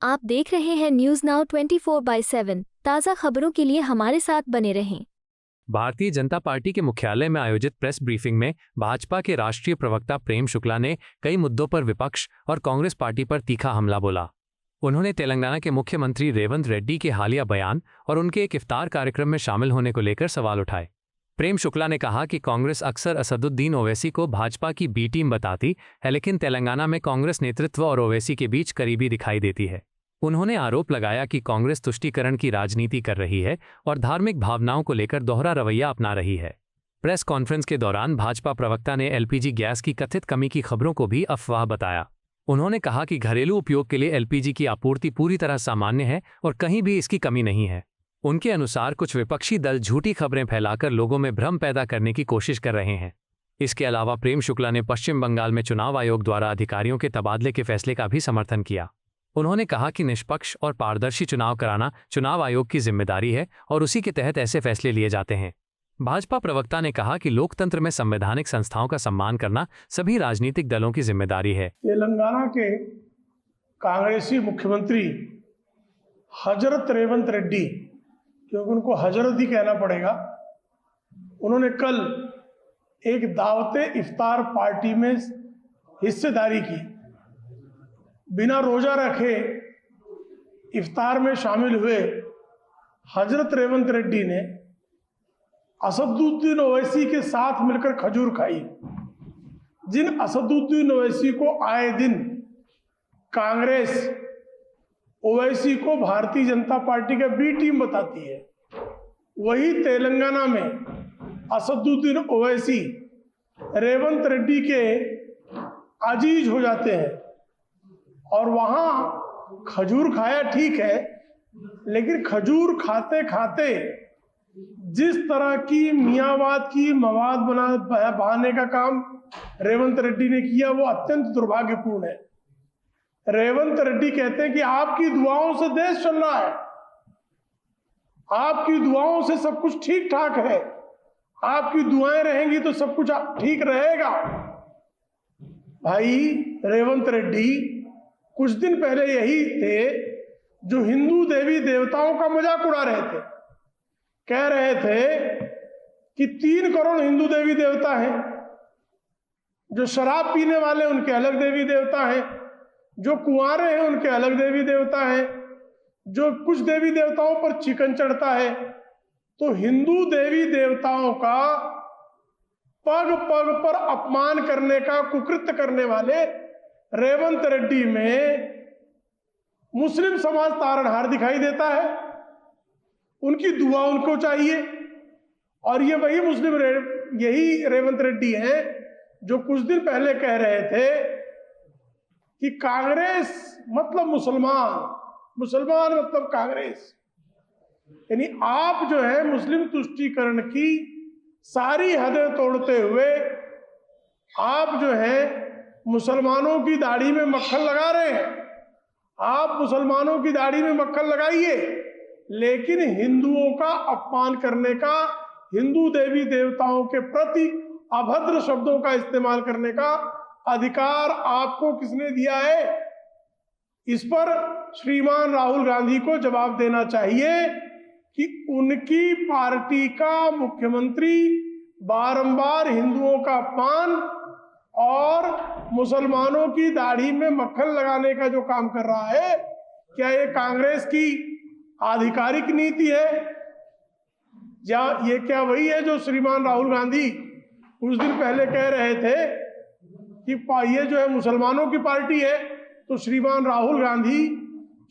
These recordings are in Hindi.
आप देख रहे हैं न्यूज नाउ 24/7। ताज़ा खबरों के लिए हमारे साथ बने रहें। भारतीय जनता पार्टी के मुख्यालय में आयोजित प्रेस ब्रीफिंग में भाजपा के राष्ट्रीय प्रवक्ता प्रेम शुक्ला ने कई मुद्दों पर विपक्ष और कांग्रेस पार्टी पर तीखा हमला बोला। उन्होंने तेलंगाना के मुख्यमंत्री रेवंत रेड्डी के हालिया बयान और उनके एक इफ्तार कार्यक्रम में शामिल होने को लेकर सवाल उठाए। प्रेम शुक्ला ने कहा कि कांग्रेस अक्सर असदुद्दीन ओवैसी को भाजपा की बी टीम बताती है, लेकिन तेलंगाना में कांग्रेस नेतृत्व और ओवैसी के बीच करीबी दिखाई देती है। उन्होंने आरोप लगाया कि कांग्रेस तुष्टीकरण की राजनीति कर रही है और धार्मिक भावनाओं को लेकर दोहरा रवैया अपना रही है। प्रेस कॉन्फ्रेंस के दौरान भाजपा प्रवक्ता ने एलपीजी गैस की कथित कमी की खबरों को भी अफवाह बताया। उन्होंने कहा कि घरेलू उपयोग के लिए एलपीजी की आपूर्ति पूरी तरह सामान्य है और कहीं भी इसकी कमी नहीं है। उनके अनुसार कुछ विपक्षी दल झूठी खबरें फैलाकर लोगों में भ्रम पैदा करने की कोशिश कर रहे हैं। इसके अलावा प्रेम शुक्ला ने पश्चिम बंगाल में चुनाव आयोग द्वारा अधिकारियों के तबादले के फैसले का भी समर्थन किया। उन्होंने कहा कि निष्पक्ष और पारदर्शी चुनाव कराना चुनाव आयोग की जिम्मेदारी है और उसी के तहत ऐसे फैसले लिए जाते हैं। भाजपा प्रवक्ता ने कहा कि लोकतंत्र में संवैधानिक संस्थाओं का सम्मान करना सभी राजनीतिक दलों की जिम्मेदारी है। तेलंगाना के कांग्रेसी मुख्यमंत्री हजरत रेवंत रेड्डी, क्योंकि उनको हजरत ही कहना पड़ेगा, उन्होंने कल एक दावते इफ्तार पार्टी में हिस्सेदारी की। बिना रोजा रखे इफ्तार में शामिल हुए हजरत रेवंत रेड्डी ने असदुद्दीन ओवैसी के साथ मिलकर खजूर खाई। जिन असदुद्दीन ओवैसी को आए दिन कांग्रेस ओवैसी को भारतीय जनता पार्टी का बी टीम बताती है, वही तेलंगाना में असदुद्दीन ओवैसी रेवंत रेड्डी के अजीज हो जाते हैं और वहाँ खजूर खाया ठीक है, लेकिन खजूर खाते खाते जिस तरह की मियावाद की मवाद बहाने का काम रेवंत रेड्डी ने किया, वो अत्यंत दुर्भाग्यपूर्ण है। रेवंत रेड्डी कहते हैं कि आपकी दुआओं से देश चल रहा है, आपकी दुआओं से सब कुछ ठीक ठाक है, आपकी दुआएं रहेंगी तो सब कुछ ठीक रहेगा। भाई रेवंत रेड्डी कुछ दिन पहले यही थे जो हिंदू देवी देवताओं का मजाक उड़ा रहे थे। कह रहे थे कि 3 करोड़ हिंदू देवी देवता हैं, जो शराब पीने वाले उनके अलग देवी देवता हैं, जो कुंवारे हैं उनके अलग देवी देवता हैं, जो कुछ देवी देवताओं पर चिकन चढ़ता है। तो हिंदू देवी देवताओं का पग पग पर अपमान करने का कुकृत्य करने वाले रेवंत रेड्डी में मुस्लिम समाज तारनहार दिखाई देता है। उनकी दुआ उनको चाहिए और ये वही यही रेवंत रेड्डी हैं जो कुछ दिन पहले कह रहे थे कि कांग्रेस मतलब मुसलमान, मुसलमान मतलब कांग्रेस। यानी आप जो है मुस्लिम तुष्टीकरण की सारी हदें तोड़ते हुए आप जो है मुसलमानों की दाढ़ी में मक्खन लगा रहे हैं। आप मुसलमानों की दाढ़ी में मक्खन लगाइए, लेकिन हिंदुओं का अपमान करने का, हिंदू देवी देवताओं के प्रति अभद्र शब्दों का इस्तेमाल करने का अधिकार आपको किसने दिया है? इस पर श्रीमान राहुल गांधी को जवाब देना चाहिए कि उनकी पार्टी का मुख्यमंत्री बारंबार हिंदुओं का अपमान और मुसलमानों की दाढ़ी में मक्खन लगाने का जो काम कर रहा है, क्या ये कांग्रेस की आधिकारिक नीति है? या ये क्या वही है जो श्रीमान राहुल गांधी कुछ दिन पहले कह रहे थे कि ये जो है मुसलमानों की पार्टी है? तो श्रीमान राहुल गांधी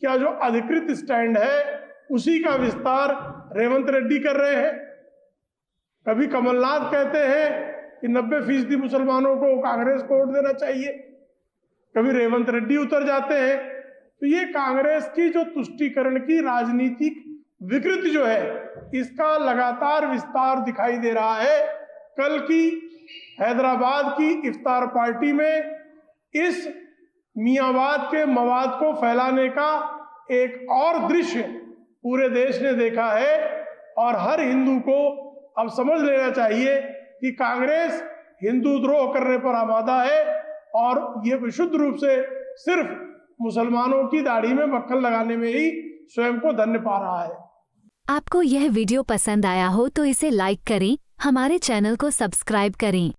क्या जो अधिकृत स्टैंड है उसी का विस्तार रेवंत रेड्डी कर रहे हैं। कभी कमलनाथ कहते हैं कि 90% मुसलमानों को कांग्रेस को वोट देना चाहिए, कभी रेवंत रेड्डी उतर जाते हैं। तो ये कांग्रेस की जो तुष्टीकरण की राजनीतिक विकृति जो है, इसका लगातार विस्तार दिखाई दे रहा है। कल की हैदराबाद की इफ्तार पार्टी में इस मियावाद के मवाद को फैलाने का एक और दृश्य पूरे देश ने देखा है और हर हिंदू को अब समझ लेना चाहिए कि कांग्रेस हिंदू द्रोह करने पर आमादा है और ये विशुद्ध रूप से सिर्फ मुसलमानों की दाढ़ी में मक्खन लगाने में ही स्वयं को धन्य पा रहा है। आपको यह वीडियो पसंद आया हो तो इसे लाइक करें, हमारे चैनल को सब्सक्राइब करें।